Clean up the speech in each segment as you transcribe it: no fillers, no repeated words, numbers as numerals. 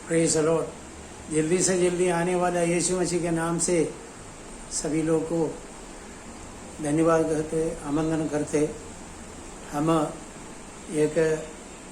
Praise the Lord. जल्दी से जल्दी आने वाला यीशु मसीह के नाम से सभी लोग को धन्यवाद करते, आमंत्रण करते। हम एक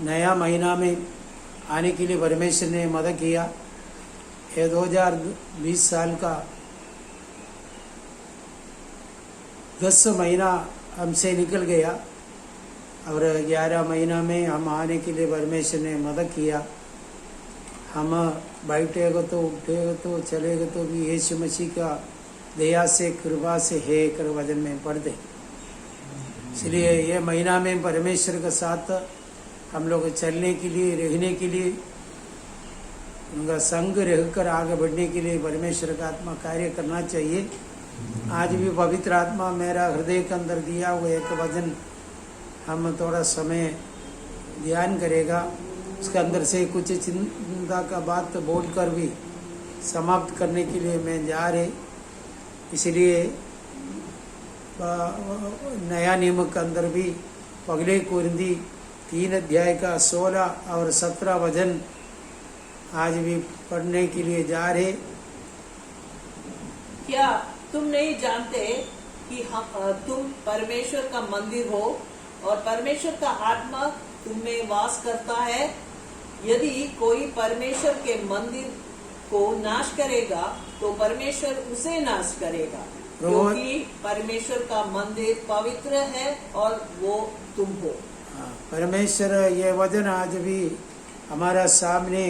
नया महीना में आने के लिए परमेश्वर ने मदद किया। ये 2020 साल का 10 महीना हमसे निकल गया और 11 महीना में हम आने के लिए परमेश्वर ने मदद किया। हम बैठेगा तो उठेगा तो चलेगा तो भी यीशु मसीह का दया से कृपा से है कर वचन में पढ़ते। इसलिए ये महीना में परमेश्वर के साथ हम लोग चलने के लिए, रहने के लिए, उनका संग रहकर आगे बढ़ने के लिए परमेश्वर का आत्मा कार्य करना चाहिए। आज भी पवित्र आत्मा मेरा हृदय के अंदर दिया हुआ एक वचन हम थोड़ा समय ध्यान करेगा। उसके अंदर से कुछ चिंता का बात बोलकर भी समाप्त करने के लिए मैं जा रहे। इसलिए नया नियम के अंदर भी पगले कुरिंदी 3 अध्याय का 16 और 17 वचन आज भी पढ़ने के लिए जा रहे। क्या तुम नहीं जानते कि तुम परमेश्वर का मंदिर हो और परमेश्वर का आत्मा तुम में वास करता है? यदि कोई परमेश्वर के मंदिर को नाश करेगा तो परमेश्वर उसे नाश करेगा, क्योंकि परमेश्वर का मंदिर पवित्र है और वो तुम हो। परमेश्वर ये वचन आज भी हमारा सामने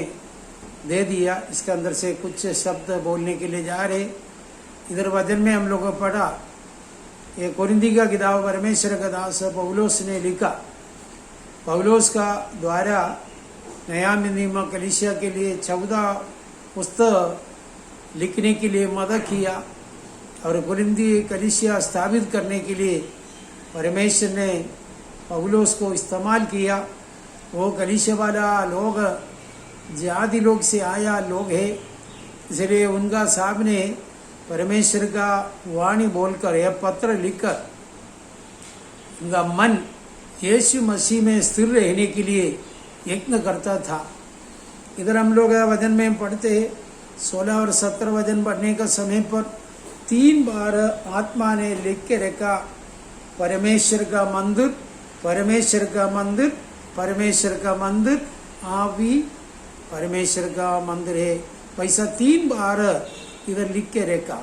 दे दिया। इसके अंदर से कुछ शब्द बोलने के लिए जा रहे। इधर वचन में हम लोग को पढ़ा, ये कुरिन्दी का किताब परमेश्वर का दास पौलुस ने लिखा। पौलुस का द्वारा नया नियम कलीसिया के लिए 14 पुस्तक लिखने के लिए मदद किया और कुरिन्दी कलीसिया स्थापित करने के लिए परमेश्वर ने पौलुस को इस्तेमाल किया। वो कलीसिया वाला लोग जाति लोग से आया लोग है, इसलिए उनका सामने परमेश्वर का वाणी बोलकर यह पत्र लिखकर उनका मन यीशु मसीह में स्थिर रहने के लिए यत्न करता था। इधर हम लोग वचन में पढ़ते 16 और 17 वचन पढ़ने का समय पर 3 बार आत्मा ने लिख के रखा, परमेश्वर का मंदिर, परमेश्वर का मंदिर, परमेश्वर का मंदिर, आवी परमेश्वर का मंदिर है। वैसा 3 बार इधर लिख के रखा,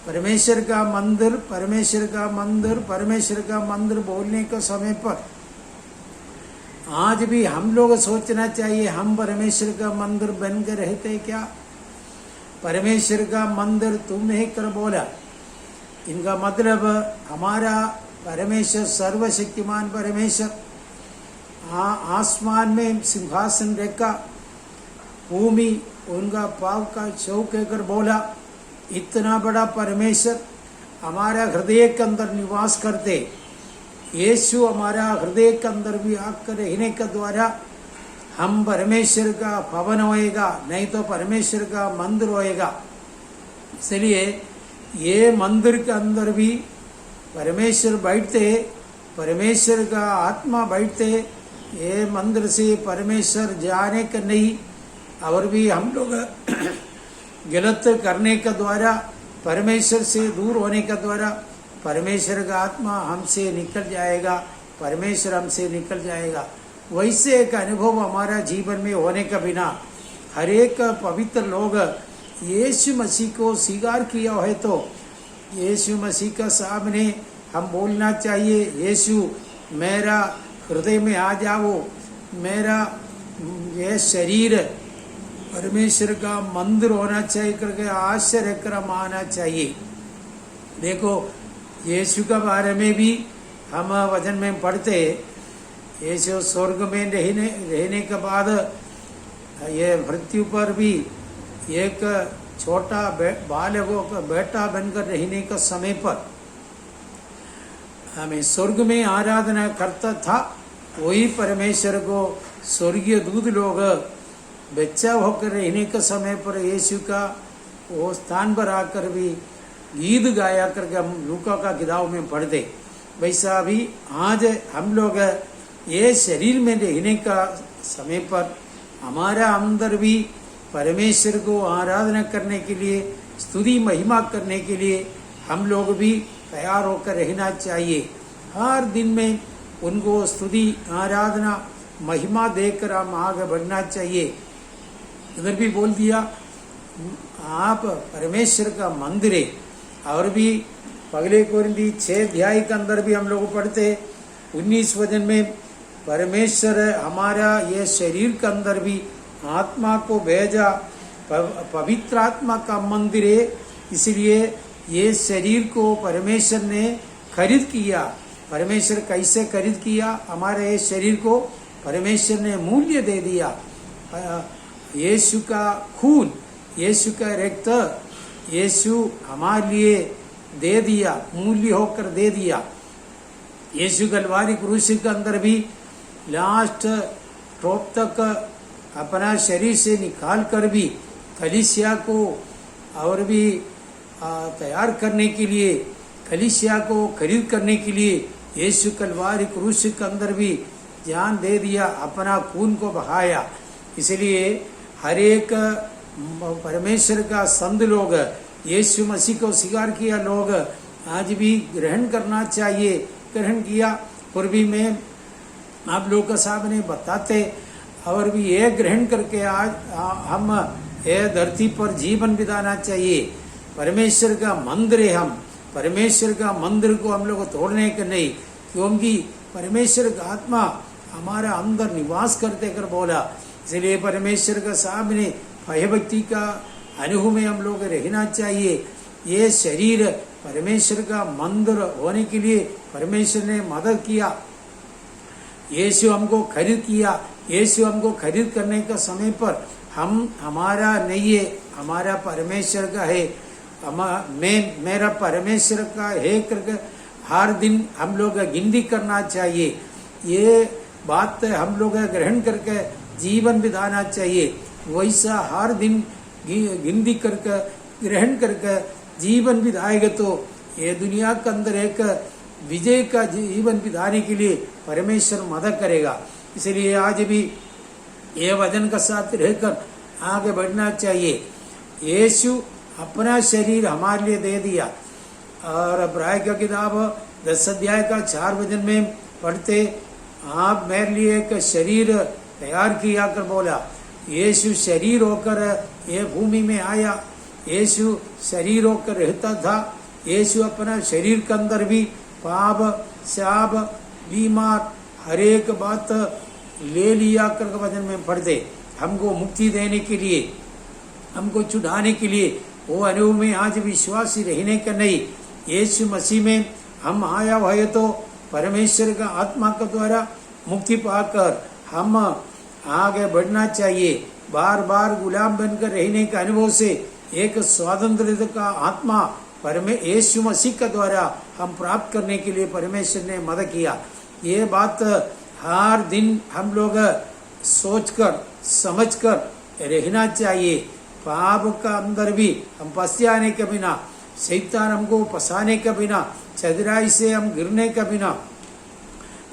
परमेश्वर का मंदिर, परमेश्वर का मंदिर, परमेश्वर का मंदिर बोलने के समय पर आज भी हम लोग सोचना चाहिए, हम परमेश्वर का मंदिर बनकर रहते क्या? परमेश्वर का मंदिर तुमने कर बोला, इनका मतलब हमारा परमेश्वर सर्वशक्तिमान परमेश्वर आसमान में सिंहासन रखा, भूमि उनका पाव का चौक कर बोला। इतना बड़ा परमेश्वर हमारा हृदय के अंदर निवास करते। यीशु हमारा हृदय के अंदर भी आकर रहने के द्वारा हम परमेश्वर का भवन होएगा, नहीं तो परमेश्वर का मंदिर होएगा। इसलिए ये मंदिर के अंदर भी परमेश्वर बैठते, परमेश्वर का आत्मा बैठते। ये मंदिर से परमेश्वर जाने का नहीं, और भी हम लोग गलत करने के द्वारा, परमेश्वर से दूर होने के द्वारा परमेश्वर का आत्मा हमसे निकल जाएगा, परमेश्वर हमसे निकल जाएगा। वैसे एक अनुभव हमारा जीवन में होने का बिना हर एक पवित्र लोग यीशु मसीह को स्वीकार किया है तो यीशु मसीह का सामने हम बोलना चाहिए, यीशु मेरा हृदय में आ जाओ, मेरा यह शरीर परमेश्वर का मंदिर होना चाहिए करके आश्चर्य क्रम आना चाहिए। देखो यीशु के बारे में भी हम वचन में पढ़ते, यीशु स्वर्ग में रहने के बाद ये मृत्यु पर भी एक छोटा बालकों का बेटा बनकर रहने का समय पर हमें स्वर्ग में आराधना करता था। वही परमेश्वर को स्वर्गीय दूत लोग बच्चा होकर रहने के समय पर यीशु का वो स्थान पर आकर भी गीत गाया करके हम लूका का किताब में पढ़ते। वैसा भी आज हम लोग ये शरीर में रहने का समय पर हमारा अंदर भी परमेश्वर को आराधना करने के लिए, स्तुति महिमा करने के लिए हम लोग भी तैयार होकर रहना चाहिए। हर दिन में उनको स्तुति आराधना महिमा देकर हम आगे बढ़ना चाहिए। इधर भी बोल दिया आप परमेश्वर का मंदिर है। और भी पगले कोरिंथी 6 अध्याय के अंदर भी हम लोग पढ़ते 19 वचन में परमेश्वर हमारा ये शरीर के अंदर भी आत्मा को भेजा, पवित्र आत्मा का मंदिर है। इसलिए ये शरीर को परमेश्वर ने खरीद किया। परमेश्वर कैसे खरीद किया? हमारे ये शरीर को परमेश्वर ने मूल्य दे दिया। यीशु का खून, यीशु का रक्त, यीशु हमारे लिए दे दिया, मूल्य होकर दे दिया। यीशु कलवारी क्रूस के अंदर भी लास्ट ड्रॉप तक अपना शरीर से निकाल कर भी कलीसिया को और भी तैयार करने के लिए, कलीसिया को खरीद करने के लिए यीशु कलवारी क्रूस के अंदर भी जान दे दिया, अपना खून को बहाया। इसलिए हर एक परमेश्वर का संत लोग, यीशु मसीह को स्वीकार किया लोग आज भी ग्रहण करना चाहिए। ग्रहण किया पूर्वी में आप लोग का सामने बताते और भी ये ग्रहण करके आज हम ये धरती पर जीवन बिताना चाहिए। परमेश्वर का मंदिर है हम, परमेश्वर का मंदिर को हम लोग तोड़ने का नहीं, क्योंकि परमेश्वर का आत्मा हमारा अंदर निवास करते कर बोला। इसलिए परमेश्वर का सामने भयभक्ति का अनुभव में हम लोग रहना चाहिए। ये शरीर परमेश्वर का मंदिर होने के लिए परमेश्वर ने मदद किया। यीशु हमको खरीद किया। यीशु हमको खरीद करने का समय पर हम हमारा नहीं है, हमारा परमेश्वर का है। मेरा परमेश्वर का है करके हर दिन हम लोग गिनती करना चाहिए। ये बात हम लोग ग्रहण करके जीवन बिताना चाहिए। वैसा हर दिन गिनती करके ग्रहण करके जीवन बिताएगा तो ये दुनिया के अंदर एक विजय का जीवन बिताने के लिए परमेश्वर मदद करेगा। इसलिए आज भी ये वचन का साथ रहकर आगे बढ़ना चाहिए। यीशु अपना शरीर हमारे लिए दे दिया। और इब्राहिम का किताब 10 अध्याय का 4 वचन में पढ़ते, आप मेरे लिए एक शरीर तैयार किया कर बोला। यीशु शरीर होकर ये भूमि में आया। यीशु शरीर होकर रहता था। यीशु अपना शरीर के अंदर भी पाप, शाप, बीमार हर एक बात ले लिया कर वचन में पढ़ते, हमको मुक्ति देने के लिए, हमको छुड़ाने के लिए। वो अनुभव में आज विश्वासी रहने का नहीं, यीशु मसीह में हम आया हुआ है तो परमेश्वर का आत्मा के द्वारा मुक्ति पाकर हम आगे बढ़ना चाहिए। बार बार गुलाम बनकर रहने का अनुभव से एक स्वातंत्र का आत्मा यीशु मसीह के द्वारा हम प्राप्त करने के लिए परमेश्वर ने मदद किया। ये बात हर दिन हम लोग सोचकर समझकर रहना चाहिए। पाप का अंदर भी हम फंस जाने के बिना, शैतान हमको फंसाने के बिना, चतुराई से हम गिरने के बिना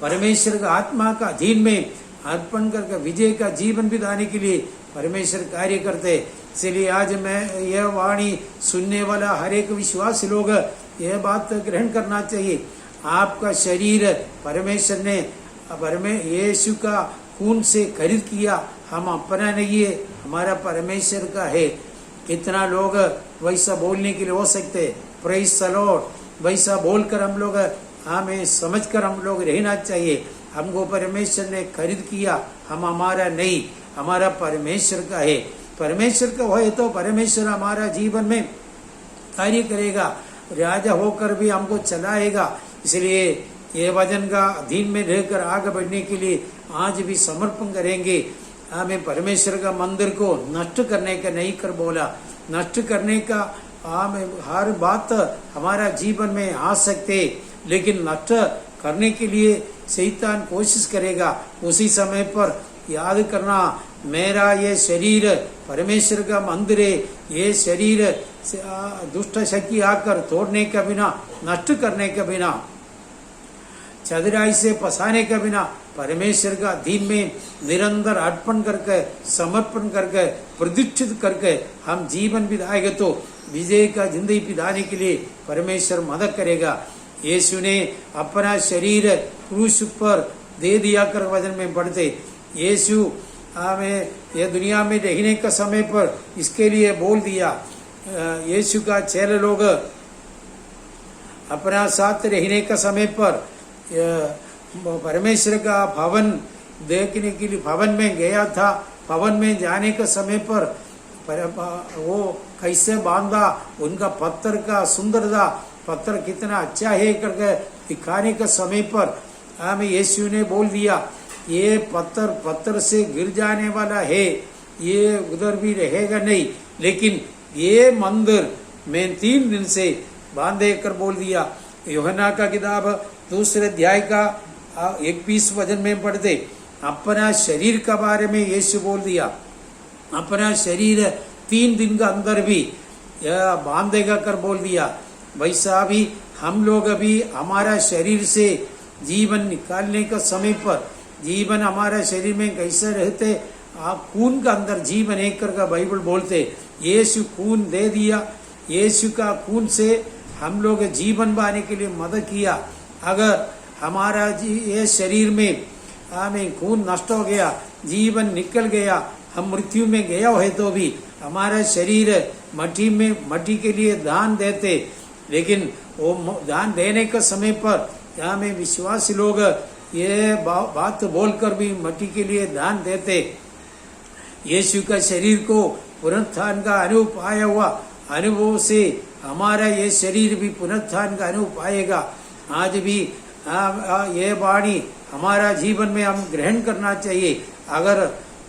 परमेश्वर का आत्मा का अधीन में अर्पण करके विजय का जीवन बिताने के लिए परमेश्वर कार्य करते। इसलिए आज मैं यह वाणी सुनने वाला हर एक विश्वासी लोग यह बात ग्रहण करना चाहिए। आपका शरीर परमेश्वर ने यीशु का खून से खरीद किया। हम अपना नहीं है, हमारा परमेश्वर का है। कितना लोग वैसा बोलने के लिए हो सकते, प्रेज़ द लॉर्ड, वैसा बोलकर हम लोग हमें समझकर हम लोग रहना चाहिए। हमको परमेश्वर ने खरीद किया, हम हमारा नहीं, हमारा परमेश्वर का है। परमेश्वर का हो तो परमेश्वर हमारा जीवन में कार्य करेगा, राजा होकर भी हमको चलाएगा। इसलिए ये वचन का अधीन में रहकर आगे बढ़ने के लिए आज भी समर्पण करेंगे। हमें परमेश्वर का मंदिर को नष्ट करने का नहीं कर बोला। नष्ट करने का हर बात हमारा जीवन में आ सकते, लेकिन नष्ट करने के लिए शैतान कोशिश करेगा। उसी समय पर याद करना, मेरा ये शरीर परमेश्वर का मंदिर है। ये शरीर दुष्ट शक्ति आकर तोड़ने के बिना, नष्ट करने के बिना, चतुराई से फंसाने के बिना परमेश्वर का अधीन में निरंतर अर्पण करके समर्पण करके प्रतिष्ठित करके हम जीवन बिताएंगे तो विजय का जिंदगी बिताने के लिए परमेश्वर मदद करेगा। यीशु ने अपना शरीर क्रूस पर दे दिया कर वचन में पढ़ते, यीशु हमें यह दुनिया में रहने का समय पर इसके लिए बोल दिया। यीशु का चेले लोग अपना साथ रहने का समय पर परमेश्वर का भवन देखने के लिए भवन में गया था। भवन में जाने के समय पर वो कैसे बांधा, उनका पत्थर का सुंदरता, पत्थर कितना अच्छा है करके दिखाने के समय पर हमें यीशु ने बोल दिया, ये पत्थर से गिर जाने वाला है, ये उधर भी रहेगा नहीं, लेकिन ये मंदिर में 3 दिन से बांधे कर बोल दिया। यूहन्ना का किताब 2 अध्याय का 21 वचन में पढ़ते, अपना शरीर के बारे में यीशु बोल दिया, अपना शरीर 3 दिन का अंदर भी बांधेगा कर बोल दिया। वैसा भी हम लोग अभी हमारा शरीर से जीवन निकालने का समय पर, जीवन हमारा शरीर में कैसे रहते, खून का अंदर जीवन एक करके बाइबल बोलते, यीशु खून दे दिया, यीशु का खून से हम लोग जीवन पाने के लिए मदद किया। अगर हमारा ये शरीर में हमें खून नष्ट हो गया, जीवन निकल गया, हम मृत्यु में गया है तो भी हमारा शरीर मट्टी के लिए दान देते, लेकिन वो दान देने के समय पर हमें विश्वासी लोग ये बात बोलकर भी मट्टी के लिए दान देते। यीशु का शरीर को पुनरुत्थान का अनुभव पाया हुआ अनुभव से हमारा ये शरीर भी पुनरुत्थान का अनुभव पाएगा। आज भी ये वाणी हमारा जीवन में हम ग्रहण करना चाहिए। अगर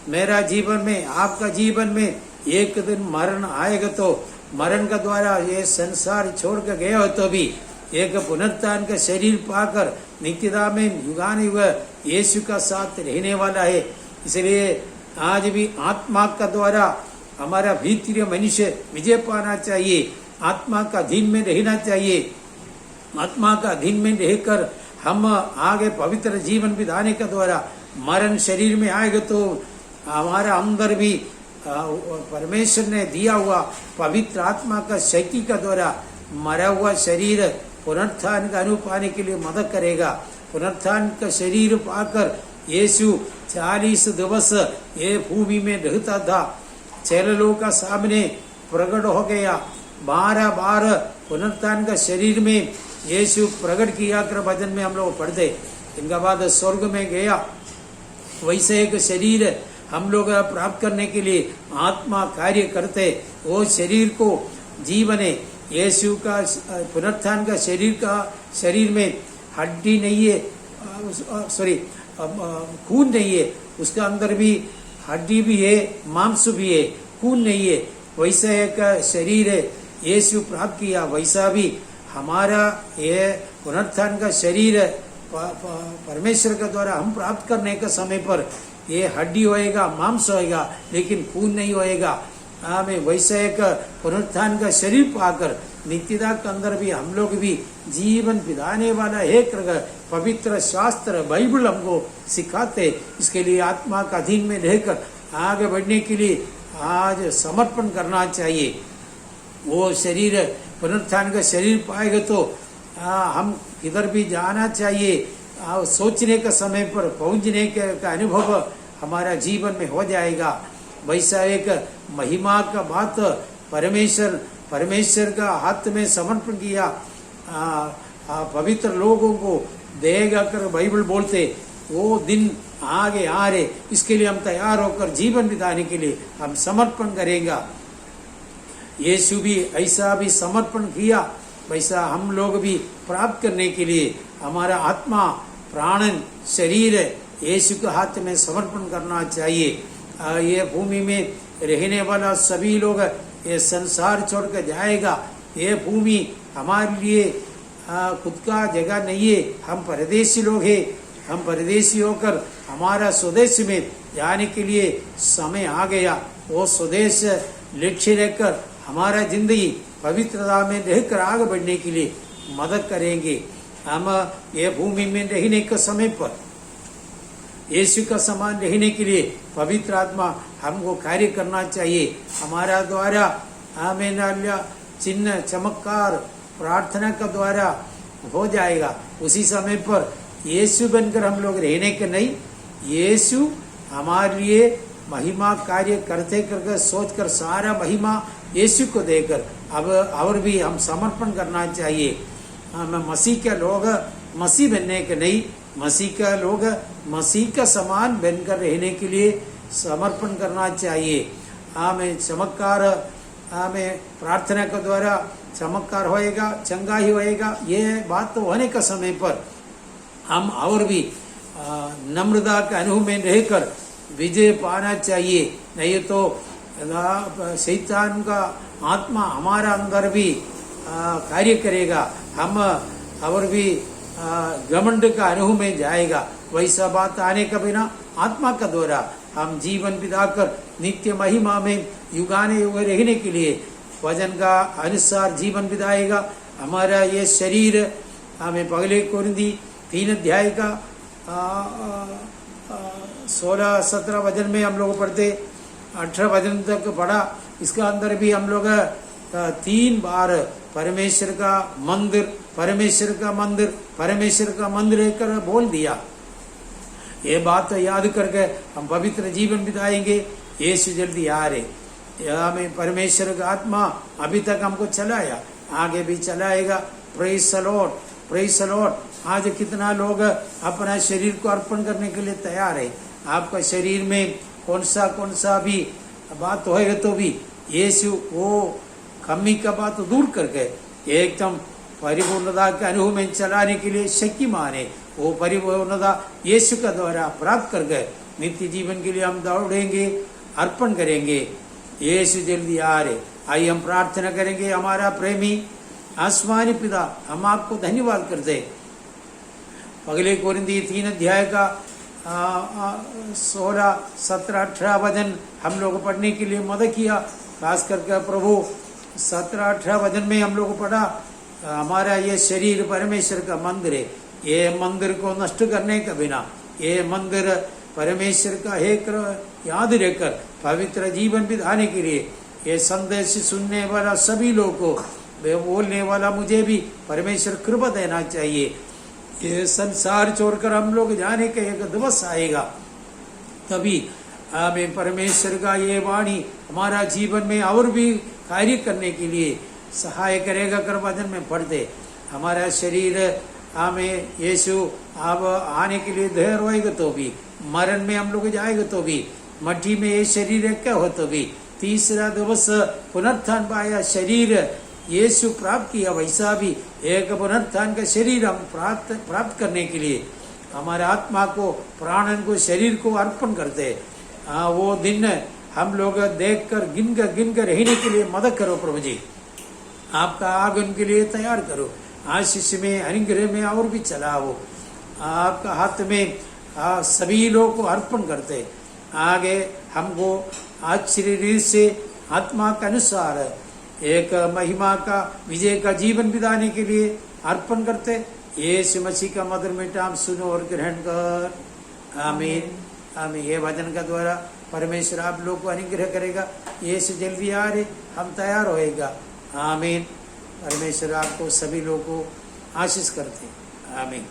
मेरा जीवन में, आपका जीवन में एक दिन मरण आएगा तो मरण का द्वारा ये संसार छोड़ कर गया हो तो भी एक पुनरुत्थान का शरीर पाकर नित्यता में युगानुयुग यीशु का साथ रहने वाला है। इसलिए आज भी आत्मा का द्वारा हमारा भीतरीय मनुष्य विजय पाना चाहिए, आत्मा का अधीन में रहना चाहिए। आत्मा का अधीन में रहकर हम आगे पवित्र जीवन बिताने के द्वारा मरण शरीर में आएगा तो हमारा अंदर भी परमेश्वर ने दिया हुआ पवित्र आत्मा का शक्ति का द्वारा मरा हुआ शरीर पुनरुत्थान का अनुभव पाने के लिए मदद करेगा। पुनरुत्थान का शरीर पाकर यीशु 40 दिवस ये भूमि में रहता था, चेलों का सामने प्रकट हो गया। 12 बार पुनरुत्थान का शरीर में यीशु प्रकट किया कर भजन में हम लोग पढ़ते। इनका बाद स्वर्ग में गया। वैसे एक शरीर हम लोग प्राप्त करने के लिए आत्मा कार्य करते, वो शरीर को जीवन है। यीशु का पुनरुत्थान का शरीर में हड्डी नहीं है, खून नहीं है, उसके अंदर भी हड्डी भी है, मांस भी है, खून नहीं है। वैसा एक शरीर है यीशु प्राप्त किया। वैसा भी हमारा ये पुनरुत्थान का शरीर परमेश्वर के द्वारा हम प्राप्त करने के समय पर ये हड्डी होएगा, मांस होएगा, लेकिन खून नहीं होएगा। हमें वैसे एक पुनरुत्थान का शरीर पाकर नित्यता के अंदर भी हम लोग भी जीवन बिताने वाला एक पवित्र शास्त्र बाइबल हमको सिखाते। इसके लिए आत्मा का अधीन में रहकर आगे बढ़ने के लिए आज समर्पण करना चाहिए। वो शरीर पुनरुत्थान का शरीर पाएगा तो हम किधर भी जाना चाहिए, सोचने का समय पर पहुंचने का अनुभव हमारा जीवन में हो जाएगा। वैसा एक महिमा का बात परमेश्वर का हाथ में समर्पण किया पवित्र लोगों को देगा कर बाइबल बोलते। वो दिन आगे आ रहे, इसके लिए हम तैयार होकर जीवन बिताने के लिए हम समर्पण करेंगे। यीशु भी ऐसा भी समर्पण किया, वैसा हम लोग भी प्राप्त करने के लिए हमारा आत्मा, प्राणन, शरीर यीशु के हाथ में समर्पण करना चाहिए। ये भूमि में रहने वाला सभी लोग ये संसार छोड़कर जाएगा। ये भूमि हमारे लिए खुद का जगह नहीं है, हम परदेशी लोग हैं। हम परदेशी होकर हमारा स्वदेश में जाने के लिए समय आ गया। वो स्वदेश लक्ष्य रहकर हमारा जिंदगी पवित्रता में रहकर आगे बढ़ने के लिए मदद करेंगे। हम ये भूमि में रहने के समय पर यीशु का समान रहने के लिए पवित्र आत्मा हमको कार्य करना चाहिए। हमारा द्वारा आमीन हालेलुया चिन्ह चमत्कार प्रार्थना का द्वारा हो जाएगा। उसी समय पर यीशु बनकर हम लोग रहने के नहीं, यीशु हमारे लिए महिमा कार्य करते करके सोचकर सारा महिमा यीशु को देकर अब और भी हम समर्पण करना चाहिए। हमें मसीह के लोग मसीह बनने के नहीं, मसीह का लोग मसीह का समान बनकर रहने के लिए समर्पण करना चाहिए। हमें चमत्कार हमें प्रार्थना के द्वारा चमत्कार होएगा, चंगा ही होएगा। ये बात तो होने का समय पर हम और भी नम्रता के अनुभव में रहकर विजय पाना चाहिए। नहीं तो शैतान का आत्मा हमारा अंदर भी कार्य करेगा, हम और भी घमंड का अनुभव में जाएगा। वैसा बात आने का बिना आत्मा का द्वारा हम जीवन बिताकर नित्य महिमा में युगाने युग रहने के लिए वचन का अनुसार जीवन बिताएगा। हमारा ये शरीर हमें पहले कोरिन्थी 3 अध्याय का 16-17 वचन में हम लोग पढ़ते, 18 वचन तक पढ़ा। इसका अंदर भी हम लोग 3 बार परमेश्वर का मंदिर, परमेश्वर का मंदिर, परमेश्वर का मंदिर कर बोल दिया। ये बात याद करके हम पवित्र जीवन बिताएंगे। यीशु जल्दी आ रहे। हमें परमेश्वर का आत्मा अभी तक हमको चलाया, आगे भी चलाएगा। Praise the Lord, praise the Lord. आज कितना लोग अपना शरीर को अर्पण करने के लिए तैयार है। आपका शरीर में कौन सा भी बात होएगा तो भी यीशु वो कमी का बात दूर करके एकदम परिपूर्णता के अनुभव में चलाने के लिए शक्तिमान है। वो परिपूर्णता यीशु का द्वारा प्राप्त कर गए नित्य जीवन के लिए हम दौड़ेंगे, अर्पण करेंगे। यीशु जल्दी आ रहे। आइए हम प्रार्थना करेंगे। हमारा प्रेमी आसमानी पिता, हम आपको धन्यवाद करते। पहले कोरिन्थी 3 अध्याय का 16, 17, 18 वचन हम लोग पढ़ने के लिए मदद किया। खास करके प्रभु 17, 18 वचन में हम लोग पढ़ा हमारा ये शरीर परमेश्वर का मंदिर है। ये मंदिर को नष्ट करने का बिना ये मंदिर परमेश्वर का है याद रहकर पवित्र जीवन बिताने के लिए ये संदेश सुनने वाला सभी लोगों को बोलने वाला मुझे भी परमेश्वर कृपा देना चाहिए। ये संसार छोड़कर हम लोग जाने का एक दिवस आएगा, तभी हमें परमेश्वर का ये वाणी हमारा जीवन में और भी कार्य करने के लिए सहाय करेगा। कर वचन में पढ़ते हमारा शरीर हमें यीशु अब आने के लिए धैर्य होएगा तो भी, मरण में हम लोग जाएगा तो भी, मट्टी में ये शरीर क्या हो तो भी, तीसरा दिवस पुनरुत्थान पाया शरीर यीशु प्राप्त किया। वैसा भी एक पुनरुत्थान का शरीर हम प्राप्त करने के लिए हमारे आत्मा को, प्राणन को, शरीर को अर्पण करते। वो दिन हम लोग देखकर गिन कर रहने के लिए मदद करो प्रभु जी। आपका आगमन के लिए तैयार करो। आशीष में, अनुग्रह में और भी चलाओ। आपका हाथ में सभी लोग को अर्पण करते। आगे हमको आश्चर्य रीत से आत्मा के अनुसार एक महिमा का विजय का जीवन बिताने के लिए अर्पण करते। यीशु मसीह का मधुर नाम सुनो और ग्रहण कर। आमीन, आमीन। ये वचन का द्वारा परमेश्वर आप लोग को अनुग्रह करेगा। यीशु जल्दी आ रहे, हम तैयार होएगा। आमीन। परमेश्वर आपको सभी लोगों को आशीष करते। आमीन।